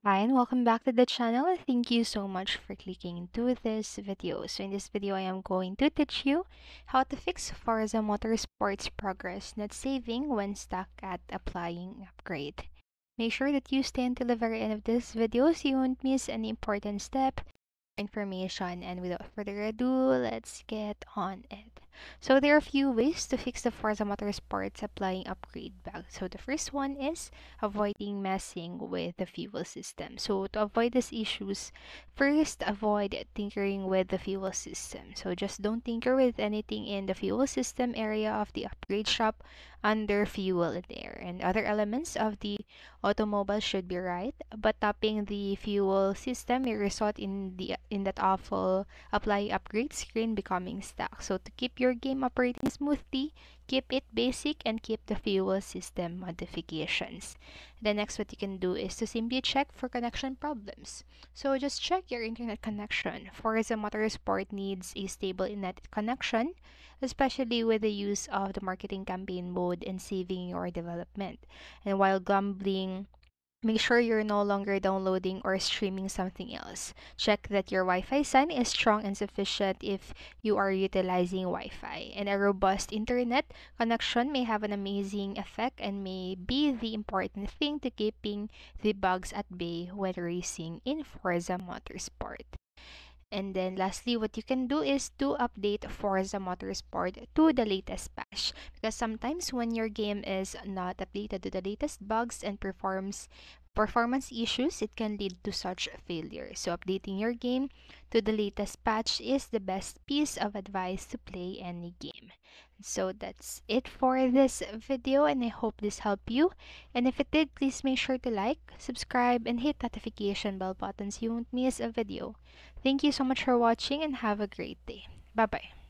Hi and welcome back to the channel. Thank you so much for clicking into this video. So in this video, I am going to teach you how to fix Forza Motorsports progress not saving when stuck at applying upgrade. Make sure that you stay until the very end of this video so you won't miss any important step information. And without further ado, let's get on it. So there are a few ways to fix the Forza Motorsports applying upgrade bug. So the first one is avoiding messing with the fuel system. So to avoid these issues, first avoid tinkering with the fuel system. So just don't tinker with anything in the fuel system area of the upgrade shop under fuel and air. And other elements of the automobile should be right, but tapping the fuel system may result in that awful apply upgrade screen becoming stuck. So to keep your game operating smoothly, keep it basic and keep the fuel system modifications. The next what you can do is to simply check for connection problems. So just check your internet connection. Forza Motorsport needs a stable internet connection, especially with the use of the marketing campaign mode and saving your development. And while gambling, make sure you're no longer downloading or streaming something else. Check that your Wi-Fi sign is strong and sufficient if you are utilizing Wi-Fi. And a robust internet connection may have an amazing effect and may be the important thing to keeping the bugs at bay when racing in Forza Motorsport. And then lastly, what you can do is to update Forza Motorsport to the latest patch. Because sometimes when your game is not updated to the latest bugs and performance issues, it can lead to such failure. So updating your game to the latest patch is the best piece of advice to play any game. So that's it for this video and I hope this helped you. And if it did, please make sure to like, subscribe, and hit notification bell button so you won't miss a video. Thank you so much for watching and have a great day. Bye bye.